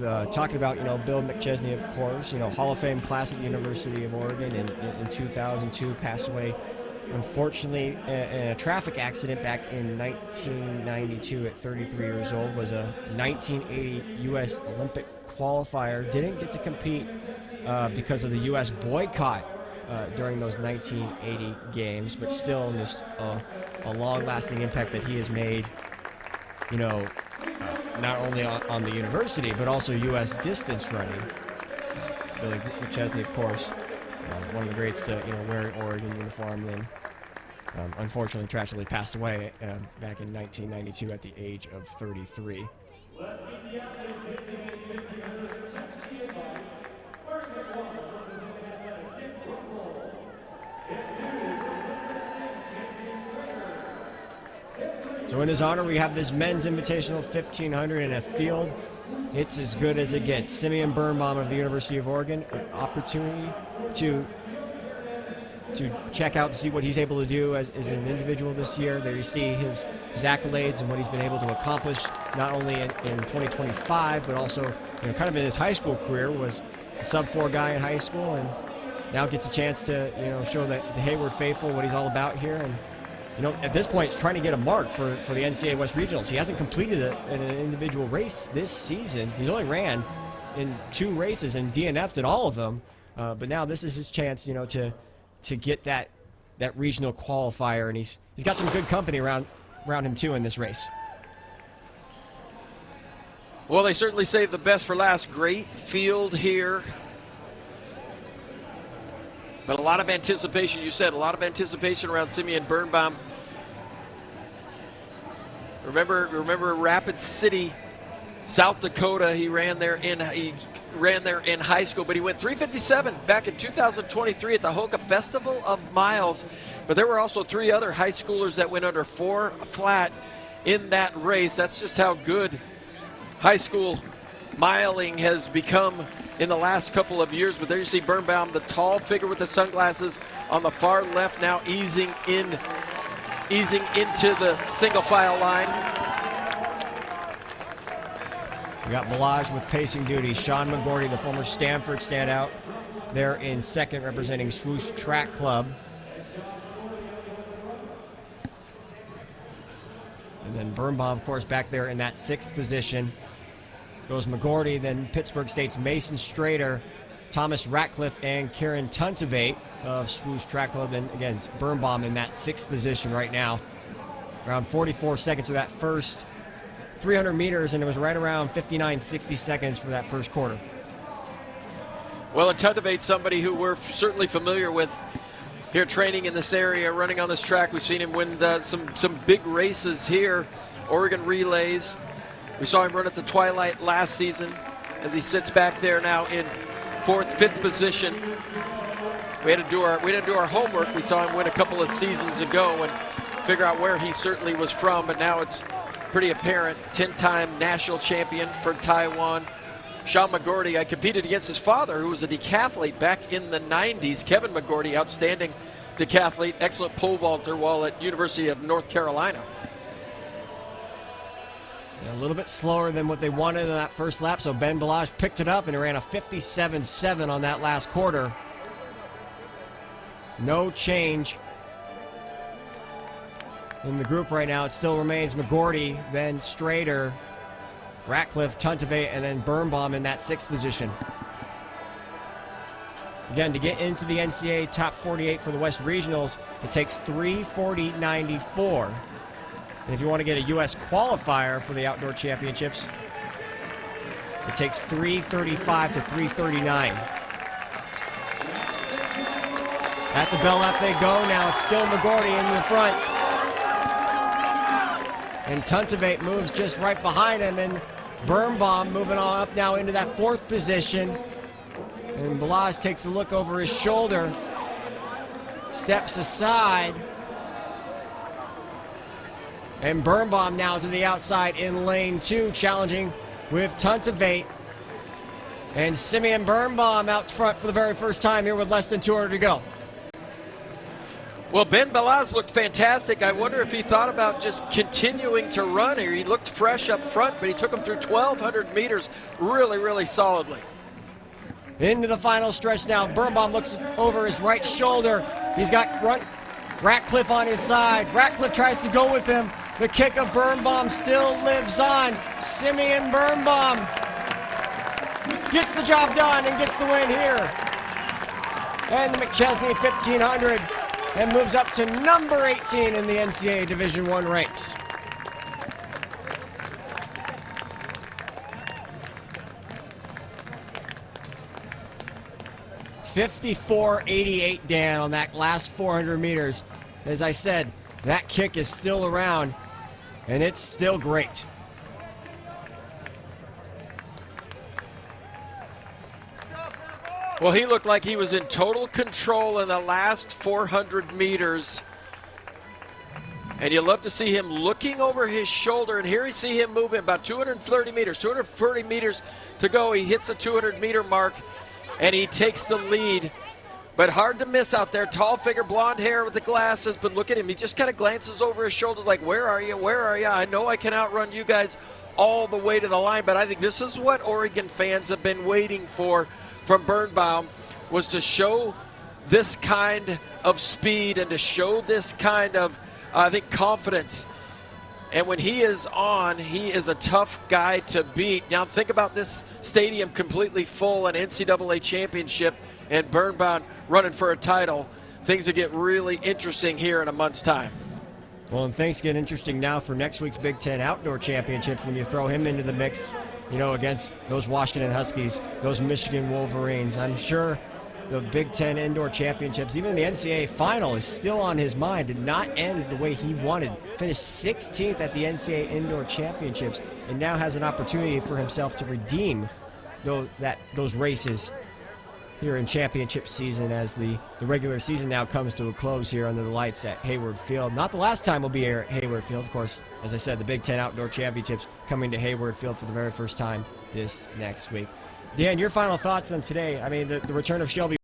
Talking about, Bill McChesney, of course, Hall of Fame class at the University of Oregon in 2002, passed away, unfortunately, in a traffic accident back in 1992 at 33 years old. Was a 1980 U.S. Olympic qualifier. Didn't get to compete because of the U.S. boycott during those 1980 games, but still just a long-lasting impact that he has made, not only on the university, but also U.S. distance running. Billy McChesney, of course, one of the greats to wear an Oregon uniform. Then, unfortunately, tragically passed away back in 1992 at the age of 33. So in his honor, we have this men's invitational 1500 in a field. It's as good as it gets. Simeon Birnbaum of the University of Oregon, an opportunity to check out and see what he's able to do as an individual this year. There you see his accolades and what he's been able to accomplish, not only in 2025, but also kind of in his high school career. Was a sub-4 guy in high school, and now gets a chance to show that the Hayward faithful what he's all about here. And at this point, he's trying to get a mark for the NCAA West Regionals. He hasn't completed an individual race this season. He's only ran in 2 races and DNF'd in all of them. But now this is his chance, to get that regional qualifier, and he's got some good company around him too in this race. Well, they certainly saved the best for last. Great field here. But a lot of anticipation, you said, a lot of anticipation around Simeon Birnbaum. Remember Rapid City, South Dakota. He ran there in high school, but he went 3:57 back in 2023 at the Hoka Festival of Miles. But there were also 3 other high schoolers that went under 4 flat in that race. That's just how good high school miling has become in the last couple of years. But there you see Birnbaum, the tall figure with the sunglasses on the far left, now easing into the single file line. We got Balaj with pacing duty. Sean McGorty, the former Stanford standout, there in second, representing Swoosh Track Club. And then Birnbaum, of course, back there in that 6th position. Goes McGorty, then Pittsburgh State's Mason Strader, Thomas Ratcliffe, and Kieran Tuntavate of Swoosh Track Club. Then again, Birnbaum in that 6th position right now. Around 44 seconds for that first 300 meters, and it was right around 59-60 seconds for that first quarter. Well, and Tuntavate's somebody who we're certainly familiar with here training in this area, running on this track. We've seen him win some big races here, Oregon relays. We saw him run at the Twilight last season as he sits back there now in 5th position. We had to do our homework. We saw him win a couple of seasons ago and figure out where he certainly was from, but now it's pretty apparent. 10-time national champion for Taiwan. Sean McGorty, I competed against his father, who was a decathlete back in the 90s. Kevin McGorty, outstanding decathlete, excellent pole vaulter while at University of North Carolina. A little bit slower than what they wanted in that first lap, so Ben Balaj picked it up and he ran a 57.7 on that last quarter. No change in the group right now. It still remains McGorty, then Strader, Ratcliffe, Tuntavate, and then Birnbaum in that 6th position. Again, to get into the NCAA top 48 for the West Regionals, it takes 3:40.94. And if you want to get a U.S. qualifier for the Outdoor Championships, it takes 3:35 to 3:39. At the bell lap they go now. It's still McGorty in the front. And Tuntavate moves just right behind him. And Birnbaum moving on up now into that 4th position. And Balaj takes a look over his shoulder. Steps aside. And Birnbaum now to the outside in lane 2, challenging with Tuntavate. And Simeon Birnbaum out front for the very first time here with less than 200 to go. Well, Ben Balaz looked fantastic. I wonder if he thought about just continuing to run here. He looked fresh up front, but he took him through 1,200 meters really, really solidly. Into the final stretch now. Birnbaum looks over his right shoulder. He's got Ratcliffe on his side. Ratcliffe tries to go with him. The kick of Birnbaum still lives on. Simeon Birnbaum gets the job done and gets the win here. And the McChesney 1500 and moves up to number 18 in the NCAA Division I ranks. .54.88, Dan, on that last 400 meters. As I said, that kick is still around, and it's still great. Well, he looked like he was in total control in the last 400 meters. And you love to see him looking over his shoulder. And here you see him moving about 230 meters to go. He hits the 200-meter mark, and he takes the lead. But hard to miss out there. Tall figure, blonde hair with the glasses. But look at him. He just kind of glances over his shoulders like, where are you? Where are you? I know I can outrun you guys all the way to the line. But I think this is what Oregon fans have been waiting for from Birnbaum, was to show this kind of speed and to show this kind of, I think, confidence. And when he is on, he is a tough guy to beat. Now think about this stadium completely full, an NCAA championship, and Birnbaum running for a title. Things will get really interesting here in a month's time. Well, and things get interesting now for next week's Big Ten Outdoor Championships when you throw him into the mix, you know, against those Washington Huskies, those Michigan Wolverines. I'm sure the Big Ten Indoor Championships, even the NCAA Final, is still on his mind. Did not end the way he wanted. Finished 16th at the NCAA Indoor Championships, and now has an opportunity for himself to redeem those races here in championship season as the regular season now comes to a close here under the lights at Hayward Field. Not the last time we'll be here at Hayward Field. Of course, as I said, the Big Ten Outdoor Championships coming to Hayward Field for the very first time this next week. Dan, your final thoughts on today? I mean, the return of Shelby